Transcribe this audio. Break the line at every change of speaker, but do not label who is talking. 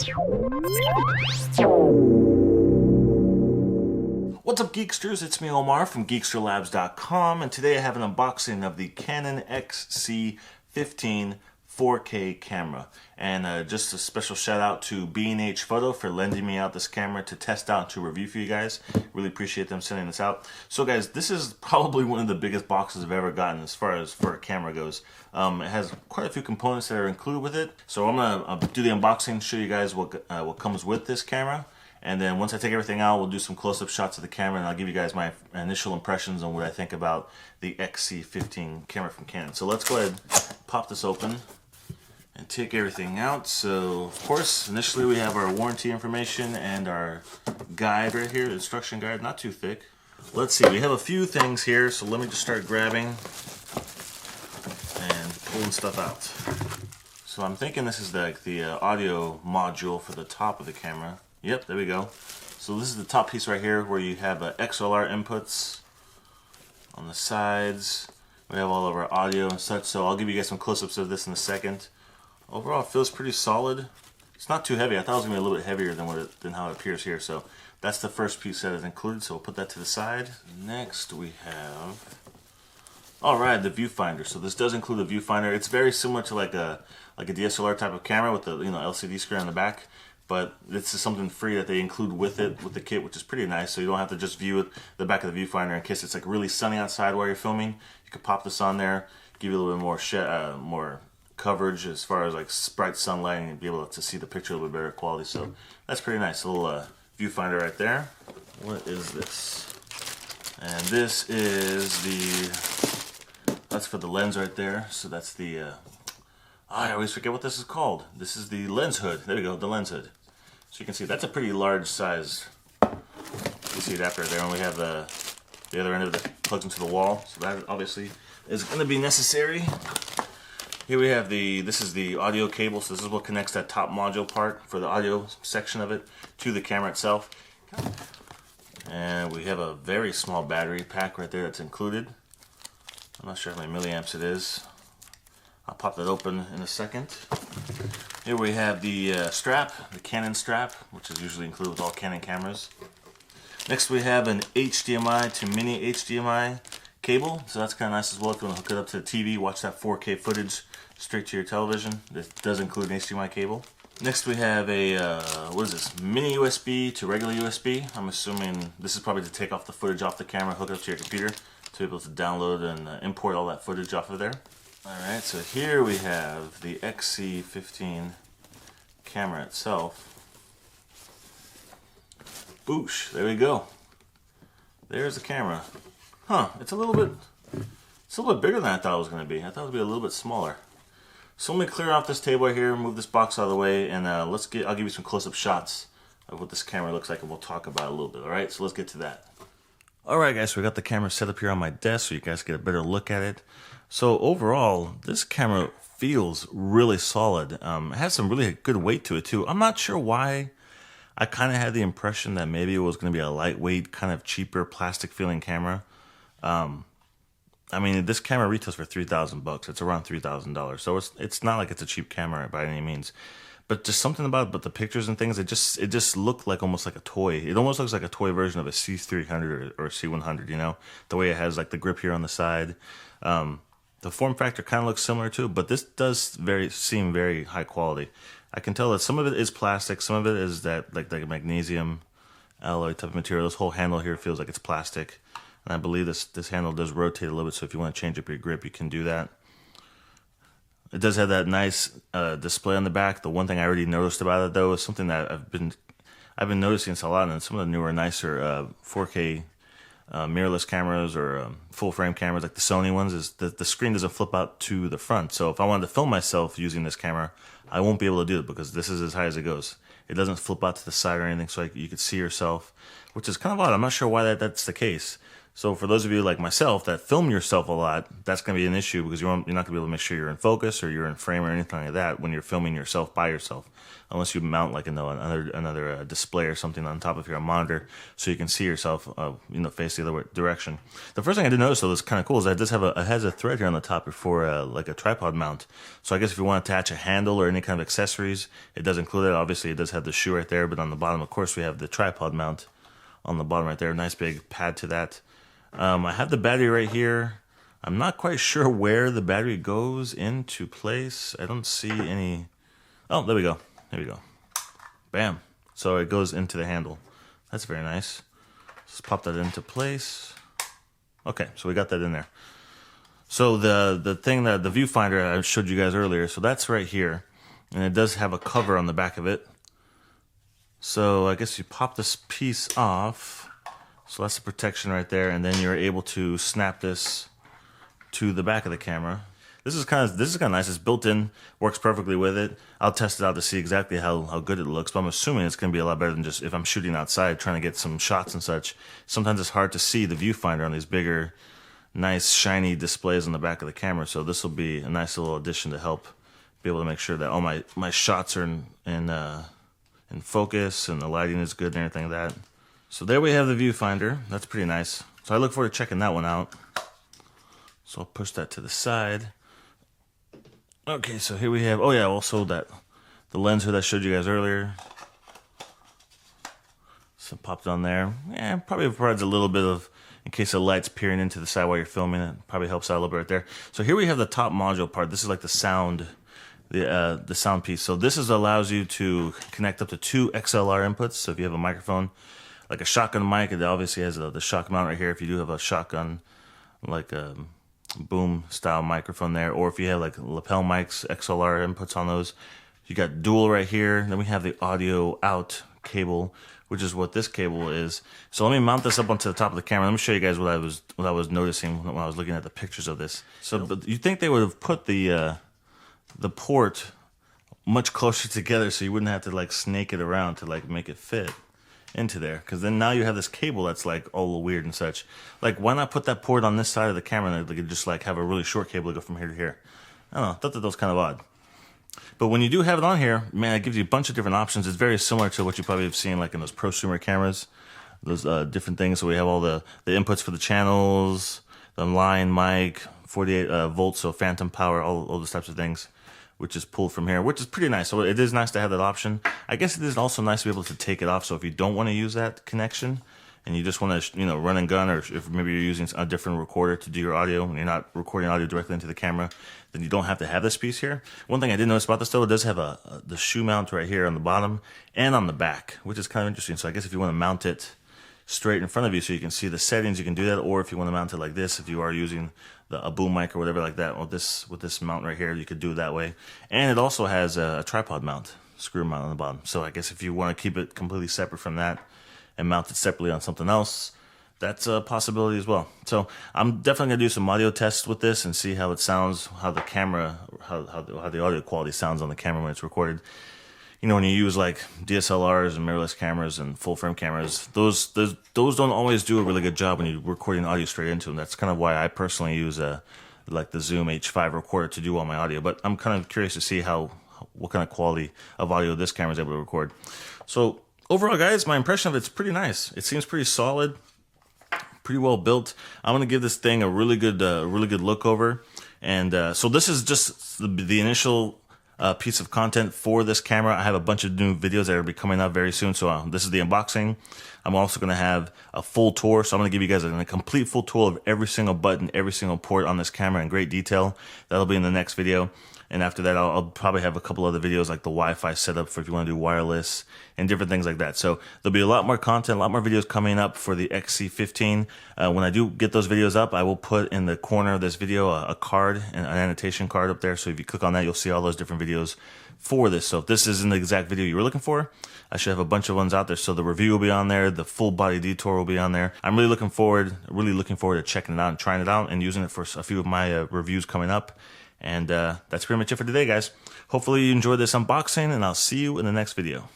What's up, Geeksters? It's me, Omar from geeksterlabs.com, and today I have an unboxing of the Canon XC15 4K camera. And just a special shout out to B&H Photo for lending me out this camera to test out and to review for you guys. Really appreciate them sending this out. So guys, this is probably one of the biggest boxes I've ever gotten as far as for a camera goes. It has quite a few components that are included with it. So I'm gonna do the unboxing, show you guys what comes with this camera. And then once I take everything out, we'll do some close-up shots of the camera, and I'll give you guys my initial impressions on what I think about the XC15 camera from Canon. So let's go ahead and pop this open and take everything out. So, of course, initially we have our warranty information and our guide right here, the instruction guide, not too thick. Let's see, we have a few things here, so let me just start grabbing and pulling stuff out. So I'm thinking this is the audio module for the top of the camera. Yep, there we go. So this is the top piece right here where you have XLR inputs on the sides. We have all of our audio and such, so I'll give you guys some close-ups of this in a second. Overall, it feels pretty solid. It's not too heavy. I thought it was going to be a little bit heavier than how it appears here. So that's the first piece that is included, so we'll put that to the side. Next we have, alright, the viewfinder. So this does include a viewfinder. It's very similar to like a DSLR type of camera with the LCD screen on the back. But this is something free that they include with it, with the kit, which is pretty nice. So you don't have to just view the back of the viewfinder in case it's like really sunny outside while you're filming. You can pop this on there, give you a little bit more coverage as far as like bright sunlight, and be able to see the picture a little bit better quality. So that's pretty nice. A little viewfinder right there. What is this? And this is that's for the lens right there. So that's the I always forget what this is called. This is the lens hood. There we go, the lens hood. So you can see that's a pretty large size. You see that right there, and we have the other end of it that plugs into the wall. So that obviously is going to be necessary. Here we have this is the audio cable. So this is what connects that top module part for the audio section of it to the camera itself. And we have a very small battery pack right there that's included. I'm not sure how many milliamps it is. I'll pop that open in a second. Here we have the strap, the Canon strap, which is usually included with all Canon cameras. Next we have an HDMI to mini HDMI cable, so that's kind of nice as well if you want to hook it up to the TV, watch that 4K footage straight to your television. This does include an HDMI cable. Next we have a, what is this, mini USB to regular USB. I'm assuming this is probably to take off the footage off the camera, hook it up to your computer to be able to download and import all that footage off of there. Alright, so here we have the XC15 camera itself. Boosh, there we go. There's the camera. Huh, it's a little bit bigger than I thought it was going to be. I thought it would be a little bit smaller. So let me clear off this table right here, move this box out of the way, and I'll give you some close-up shots of what this camera looks like, and we'll talk about it a little bit. Alright, so let's get to that. Alright guys, so we got the camera set up here on my desk so you guys get a better look at it. So overall, this camera feels really solid. It has some really good weight to it too. I'm not sure why. I kind of had the impression that maybe it was going to be a lightweight, kind of cheaper, plastic feeling camera. I mean, this camera retails for $3,000. It's around $3,000. So it's not like it's a cheap camera by any means. But just something about it, but the pictures and things, it just looked like almost like a toy. It almost looks like a toy version of a C300 or a C100, you know? The way it has like the grip here on the side. The form factor kind of looks similar too, but this does seem very high quality. I can tell that some of it is plastic, some of it is that like magnesium alloy type of material. This whole handle here feels like it's plastic, and I believe this handle does rotate a little bit. So if you want to change up your grip, you can do that. It does have that nice display on the back. The one thing I already noticed about it though is something that I've been noticing a lot in some of the newer, nicer 4K mirrorless cameras or full frame cameras like the Sony ones is the screen doesn't flip out to the front. So if I wanted to film myself using this camera, I won't be able to do it because this is as high as it goes. It doesn't flip out to the side or anything, so you could see yourself, which is kind of odd. I'm not sure why that's the case. So for those of you like myself that film yourself a lot, that's going to be an issue because you're not going to be able to make sure you're in focus or you're in frame or anything like that when you're filming yourself by yourself, unless you mount like another display or something on top of your monitor so you can see yourself, face the other direction. The first thing I did notice though that's kind of cool is that it has a thread here on the top for like a tripod mount. So I guess if you want to attach a handle or any kind of accessories, it does include it. Obviously, it does have the shoe right there, but on the bottom, of course, we have the tripod mount on the bottom right there. Nice big pad to that. I have the battery right here. I'm not quite sure where the battery goes into place. I don't see any. Oh, there we go. There we go. Bam. So it goes into the handle. That's very nice. Just pop that into place. Okay, so we got that in there. So the thing that the viewfinder I showed you guys earlier, so that's right here. And it does have a cover on the back of it. So I guess you pop this piece off. So that's the protection right there, and then you're able to snap this to the back of the camera. This is kind of nice. It's built in, works perfectly with it. I'll test it out to see exactly how good it looks, but I'm assuming it's going to be a lot better than just if I'm shooting outside trying to get some shots and such. Sometimes it's hard to see the viewfinder on these bigger, nice, shiny displays on the back of the camera, so this will be a nice little addition to help be able to make sure that all my shots are in focus and the lighting is good and everything like that. So there we have the viewfinder. That's pretty nice. So I look forward to checking that one out. So I'll push that to the side. Okay, so here we have, oh yeah, also the lens hood I showed you guys earlier. So popped on there. Yeah, probably provides a little bit of, in case the light's peering into the side while you're filming it, probably helps out a little bit right there. So here we have the top module part. This is like the sound, the sound piece. So this allows you to connect up to 2 XLR inputs. So if you have a microphone, like a shotgun mic, it obviously has the shock mount right here. If you do have a shotgun, like a boom style microphone there, or if you have like lapel mics, XLR inputs on those, you got dual right here. Then we have the audio out cable, which is what this cable is. So let me mount this up onto the top of the camera. Let me show you guys what I was noticing when I was looking at the pictures of this. So, but you think they would have put the port much closer together so you wouldn't have to like snake it around to like make it fit into there, because then now you have this cable that's like all weird and such. Like, why not put that port on this side of the camera and they could just like have a really short cable to go from here to here? I don't know, I thought that was kind of odd. But when you do have it on here, man, it gives you a bunch of different options. It's very similar to what you probably have seen like in those prosumer cameras, those different things. So we have all the inputs for the channels, the line mic, 48 volts, so phantom power, all those types of things, which is pulled from here, which is pretty nice. So it is nice to have that option. I guess it is also nice to be able to take it off. So if you don't want to use that connection and you just want to, run and gun, or if maybe you're using a different recorder to do your audio and you're not recording audio directly into the camera, then you don't have to have this piece here. One thing I did notice about this though, it does have the shoe mount right here on the bottom and on the back, which is kind of interesting. So I guess if you want to mount it straight in front of you so you can see the settings, you can do that. Or if you want to mount it like this, if you are using a boom mic or whatever like that, with this mount right here, you could do it that way. And it also has a tripod mount, screw mount on the bottom. So I guess if you want to keep it completely separate from that and mount it separately on something else, that's a possibility as well. So I'm definitely gonna do some audio tests with this and see how it sounds, how the camera, how the audio quality sounds on the camera when it's recorded. When you use like DSLRs and mirrorless cameras and full frame cameras, those don't always do a really good job when you're recording audio straight into them. That's kind of why I personally use like the Zoom H5 recorder to do all my audio. But I'm kind of curious to see what kind of quality of audio this camera is able to record. So overall, guys, my impression of it's pretty nice. It seems pretty solid, pretty well built. I'm gonna give this thing a really good look over. And so this is just the initial piece of content for this camera. I have a bunch of new videos that will be coming up very soon. So this is the unboxing. I'm also going to have a full tour. So I'm going to give you guys a complete full tour of every single button, every single port on this camera in great detail. That'll be in the next video. And after that, I'll probably have a couple other videos like the Wi-Fi setup for if you want to do wireless and different things like that. So there'll be a lot more content, a lot more videos coming up for the XC15. When I do get those videos up, I will put in the corner of this video a card, an annotation card up there. So if you click on that, you'll see all those different videos for this. So if this isn't the exact video you were looking for, I should have a bunch of ones out there. So the review will be on there, the full body detour will be on there. I'm really looking forward to checking it out and trying it out and using it for a few of my reviews coming up. And that's pretty much it for today, guys. Hopefully you enjoyed this unboxing, and I'll see you in the next video.